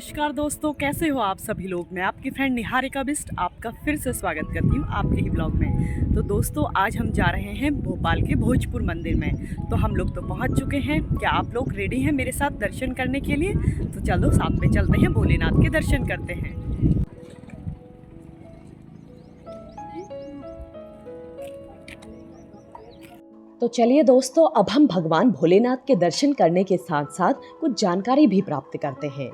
नमस्कार दोस्तों, कैसे हो आप सभी लोग। मैं आपकी फ्रेंड निहारिका बिस्ट आपका फिर से स्वागत करती हूँ आपके ही ब्लॉग में। तो दोस्तों, आज हम जा रहे हैं भोपाल के भोजपुर मंदिर में। तो हम लोग तो पहुँच चुके हैं। क्या आप लोग रेडी हैं मेरे साथ दर्शन करने के लिए? तो चलो साथ में चलते हैं, भोलेनाथ के दर्शन करते हैं। तो चलिए दोस्तों, अब हम भगवान भोलेनाथ के दर्शन करने के साथ साथ कुछ जानकारी भी प्राप्त करते हैं।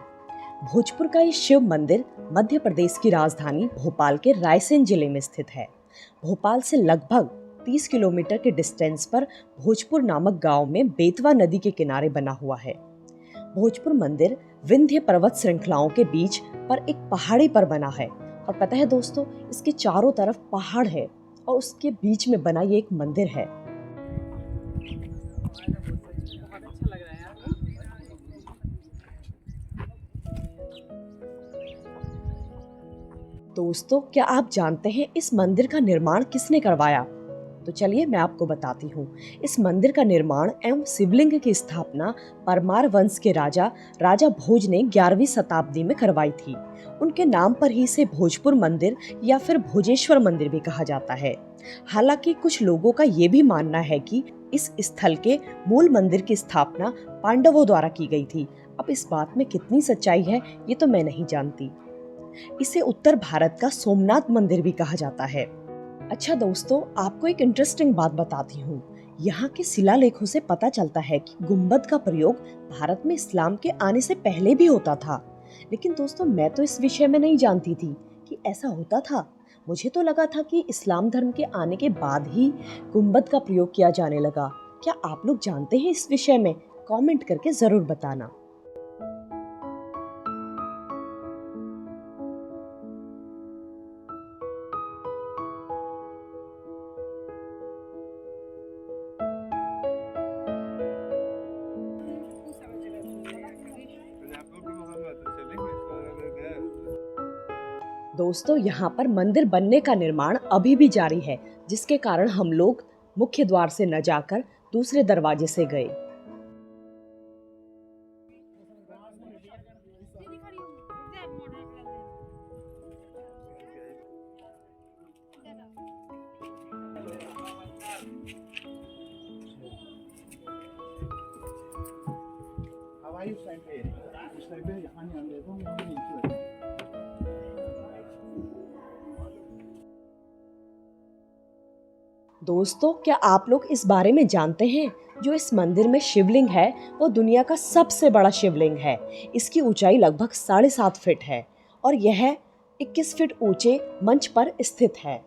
भोजपुर का ये शिव मंदिर मध्य प्रदेश की राजधानी भोपाल के रायसेन जिले में स्थित है। भोपाल से लगभग 30 किलोमीटर के डिस्टेंस पर भोजपुर नामक गांव में बेतवा नदी के किनारे बना हुआ है। भोजपुर मंदिर विंध्य पर्वत श्रृंखलाओं के बीच पर एक पहाड़ी पर बना है। और पता है दोस्तों, इसके चारों तरफ पहाड़ है और उसके बीच में बना ये एक मंदिर है। दोस्तों, क्या आप जानते हैं इस मंदिर का निर्माण किसने करवाया? तो चलिए मैं आपको बताती हूँ। इस मंदिर का निर्माण एवं शिवलिंग की स्थापना परमार वंश के राजा भोज ने 11वीं शताब्दी में करवाई थी। उनके नाम पर ही इसे भोजपुर मंदिर या फिर भोजेश्वर मंदिर भी कहा जाता है। हालांकि कुछ लोगों का ये भी मानना है कि इस स्थल के मूल मंदिर की स्थापना पांडवों द्वारा की गई थी। अब इस बात में कितनी सच्चाई है ये तो मैं नहीं जानती। इसे उत्तर भारत का सोमनाथ मंदिर भी कहा जाता है। अच्छा दोस्तों, आपको एक इंटरेस्टिंग बात बताती हूँ। यहाँ के शिलालेखों से पता चलता है कि गुंबद का प्रयोग भारत में इस्लाम के आने से पहले भी होता था। लेकिन दोस्तों, मैं तो इस विषय में नहीं जानती थी कि ऐसा होता था। मुझे तो लगा था कि इस्लाम धर्म के आने के बाद ही गुंबद का प्रयोग किया जाने लगा। क्या आप लोग जानते हैं इस विषय में? कमेंट करके जरूर बताना। दोस्तों, यहाँ पर मंदिर बनने का निर्माण अभी भी जारी है, जिसके कारण हम लोग मुख्य द्वार से न जाकर दूसरे दरवाजे से गए। दोस्तों, क्या आप लोग इस बारे में जानते हैं? जो इस मंदिर में शिवलिंग है वो दुनिया का सबसे बड़ा शिवलिंग है। इसकी ऊंचाई लगभग 7.5 फीट है और यह 21 फीट ऊंचे मंच पर स्थित है।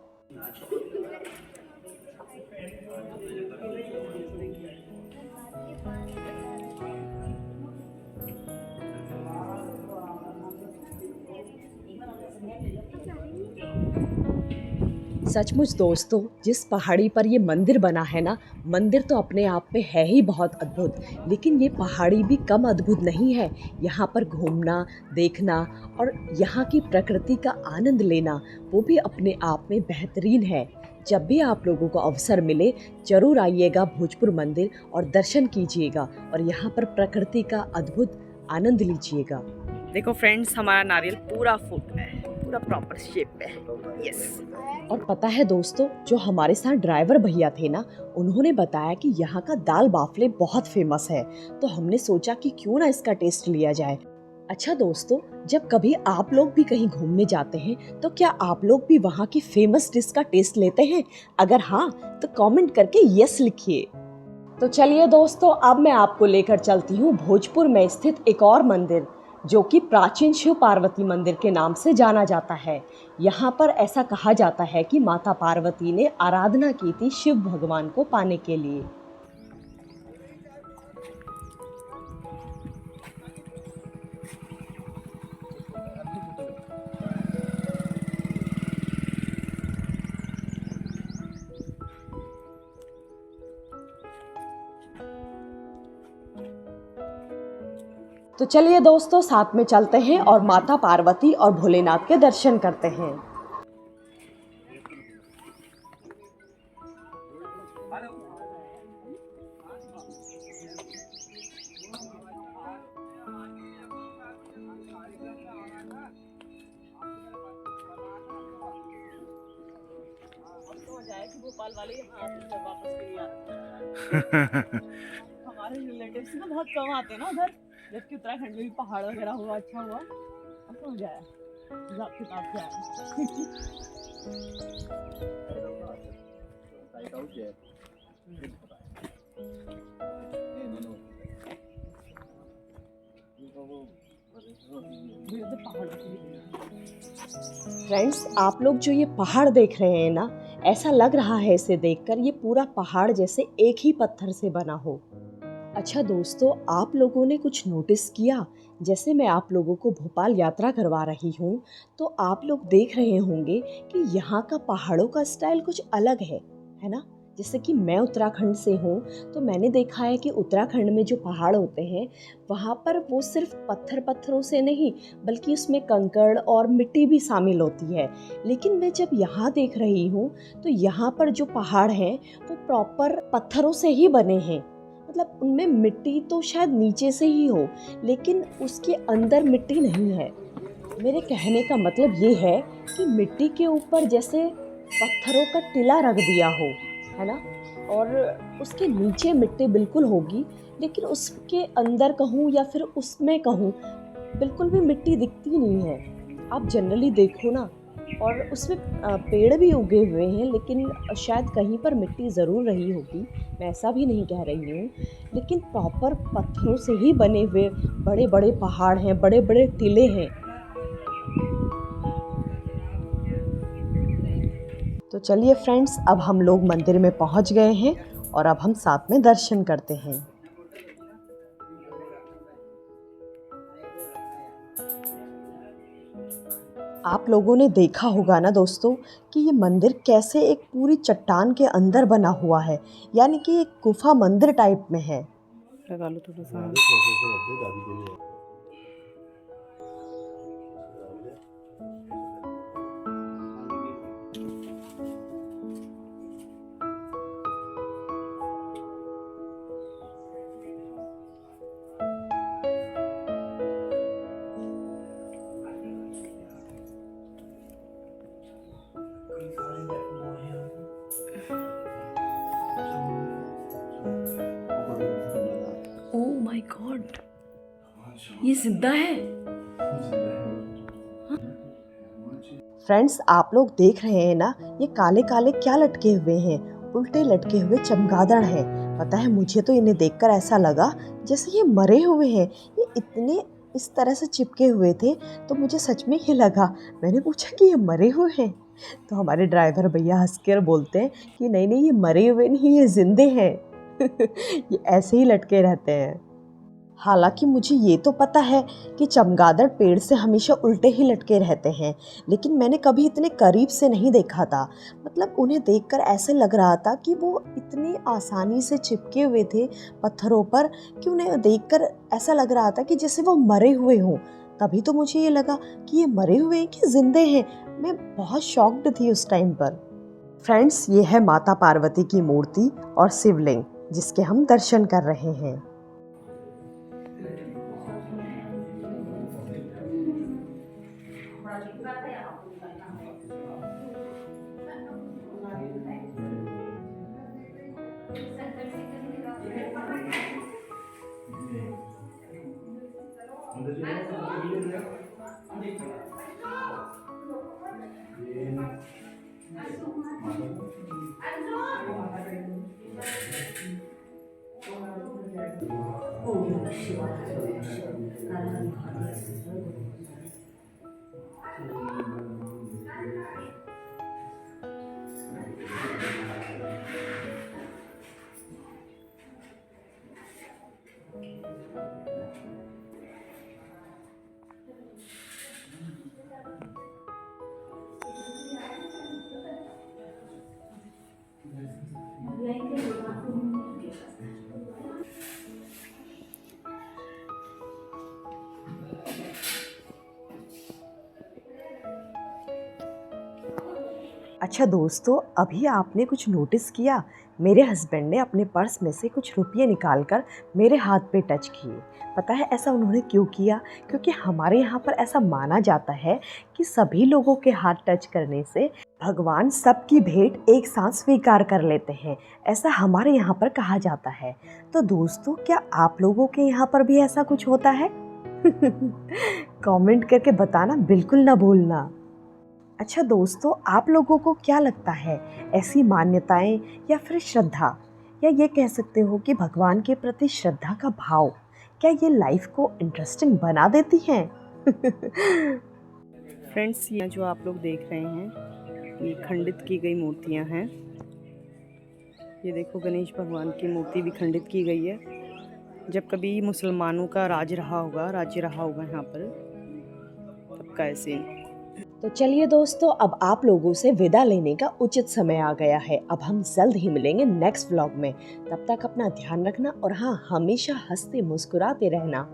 सचमुच दोस्तों, जिस पहाड़ी पर ये मंदिर बना है ना, मंदिर तो अपने आप में है ही बहुत अद्भुत, लेकिन ये पहाड़ी भी कम अद्भुत नहीं है। यहाँ पर घूमना, देखना और यहाँ की प्रकृति का आनंद लेना, वो भी अपने आप में बेहतरीन है। जब भी आप लोगों को अवसर मिले, जरूर आइएगा भोजपुर मंदिर और दर्शन कीजिएगा और यहाँ पर प्रकृति का अद्भुत आनंद लीजिएगा। देखो फ्रेंड्स, हमारा नारियल पूरा फूट है, पूरा प्रॉपर शेप में है। यस। और पता है दोस्तों, जो हमारे साथ ड्राइवर भैया थे ना, उन्होंने बताया कि यहाँ का दाल बाफले बहुत फेमस है। तो हमने सोचा कि क्यों ना इसका टेस्ट लिया जाए। अच्छा दोस्तों, जब कभी आप लोग भी कहीं घूमने जाते हैं तो क्या आप लोग भी वहाँ की फेमस डिश का टेस्ट लेते हैं? अगर हाँ, तो कमेंट करके यस लिखिए। तो चलिए दोस्तों, अब मैं आपको लेकर चलती हूँ भोजपुर में स्थित एक और मंदिर, जो कि प्राचीन शिव पार्वती मंदिर के नाम से जाना जाता है। यहाँ पर ऐसा कहा जाता है कि माता पार्वती ने आराधना की थी शिव भगवान को पाने के लिए। तो चलिए दोस्तों, साथ में चलते हैं और माता पार्वती और भोलेनाथ के दर्शन करते हैं। भोपाल वाले यहाँ आते हैं वापस के लिए आते हैं। हमारे रिलेटिव्स ना बहुत कम आते हैं ना उधर, जबकि उत्तराखंड में भी पहाड़ वगैरह हुआ, अच्छा हुआ, अब तो हो जाए हिसाब किताब क्या फ्रेंड्स, आप लोग जो ये पहाड़ देख रहे हैं ना, ऐसा लग रहा है इसे देखकर ये पूरा पहाड़ जैसे एक ही पत्थर से बना हो। अच्छा दोस्तों, आप लोगों ने कुछ नोटिस किया? जैसे मैं आप लोगों को भोपाल यात्रा करवा रही हूँ, तो आप लोग देख रहे होंगे कि यहाँ का पहाड़ों का स्टाइल कुछ अलग है ना? जैसे कि मैं उत्तराखंड से हूँ, तो मैंने देखा है कि उत्तराखंड में जो पहाड़ होते हैं, वहाँ पर वो सिर्फ पत्थरों से नहीं, बल्कि उसमें कंकड़ और मिट्टी भी शामिल होती है। लेकिन मैं जब यहाँ देख रही हूँ, तो यहाँ पर जो पहाड़ हैं, वो प्रॉपर पत्थरों से ही बने हैं। मतलब उनमें मिट्टी तो शायद नीचे से ही हो, लेकिन उसके अंदर मिट्टी नहीं है। मेरे कहने का मतलब ये है कि मिट्टी के ऊपर जैसे पत्थरों का टीला रख दिया हो, है ना? और उसके नीचे मिट्टी बिल्कुल होगी, लेकिन उसके अंदर कहूँ या फिर उसमें कहूँ, बिल्कुल भी मिट्टी दिखती नहीं है। आप जनरली देखो ना, और उसमें पेड़ भी उगे हुए हैं, लेकिन शायद कहीं पर मिट्टी ज़रूर रही होगी, मैं ऐसा भी नहीं कह रही हूँ। लेकिन प्रॉपर पत्थरों से ही बने हुए बड़े बड़े पहाड़ हैं, बड़े बड़े टीले हैं। तो चलिए फ्रेंड्स, अब हम लोग मंदिर में पहुँच गए हैं और अब हम साथ में दर्शन करते हैं। आप लोगों ने देखा होगा ना दोस्तों कि ये मंदिर कैसे एक पूरी चट्टान के अंदर बना हुआ है, यानी कि एक गुफा मंदिर टाइप में है। लगा लो थोड़ा सा। ओह माय गॉड, ये जिंदा है। फ्रेंड्स, आप लोग देख रहे हैं ना, ये काले काले क्या लटके हुए हैं? उल्टे लटके हुए चमगादड़ हैं। पता है, मुझे तो इन्हें देखकर ऐसा लगा जैसे ये मरे हुए हैं। ये इतने इस तरह से चिपके हुए थे, तो मुझे सच में ये लगा। मैंने पूछा कि ये मरे हुए हैं, तो हमारे ड्राइवर भैया हंस कर बोलते हैं कि नहीं नहीं, ये मरे हुए नहीं, ये जिंदे हैं। ये ऐसे ही लटके रहते हैं। हालांकि मुझे ये तो पता है कि चमगादड़ पेड़ से हमेशा उल्टे ही लटके रहते हैं, लेकिन मैंने कभी इतने करीब से नहीं देखा था। मतलब उन्हें देखकर ऐसे लग रहा था कि वो इतनी आसानी से चिपके हुए थे पत्थरों पर कि उन्हें देखकर ऐसा लग रहा था कि जैसे वो मरे हुए हों। तभी तो मुझे ये लगा कि ये मरे हुए हैं कि जिंदे हैं। मैं बहुत शॉक्ड थी उस टाइम पर। फ्रेंड्स, ये है माता पार्वती की मूर्ति और शिवलिंग, जिसके हम दर्शन कर रहे हैं। अच्छा दोस्तों, अभी आपने कुछ नोटिस किया? मेरे हस्बैंड ने अपने पर्स में से कुछ रुपये निकालकर मेरे हाथ पे टच किए। पता है ऐसा उन्होंने क्यों किया? क्योंकि हमारे यहाँ पर ऐसा माना जाता है कि सभी लोगों के हाथ टच करने से भगवान सबकी भेंट एक साथ स्वीकार कर लेते हैं, ऐसा हमारे यहाँ पर कहा जाता है। तो दोस्तों, क्या आप लोगों के यहाँ पर भी ऐसा कुछ होता है? कमेंट करके बताना बिल्कुल ना भूलना। अच्छा दोस्तों, आप लोगों को क्या लगता है, ऐसी मान्यताएं या फिर श्रद्धा, या ये कह सकते हो कि भगवान के प्रति श्रद्धा का भाव, क्या ये लाइफ को इंटरेस्टिंग बना देती हैं? फ्रेंड्स, ये जो आप लोग देख रहे हैं ये खंडित की गई मूर्तियां हैं। ये देखो, गणेश भगवान की मूर्ति भी खंडित की गई है। जब कभी मुसलमानों का राज्य रहा होगा यहाँ पर, तब का ऐसे। तो चलिए दोस्तों, अब आप लोगों से विदा लेने का उचित समय आ गया है। अब हम जल्द ही मिलेंगे नेक्स्ट व्लॉग में। तब तक अपना ध्यान रखना और हाँ, हमेशा हंसते मुस्कुराते रहना।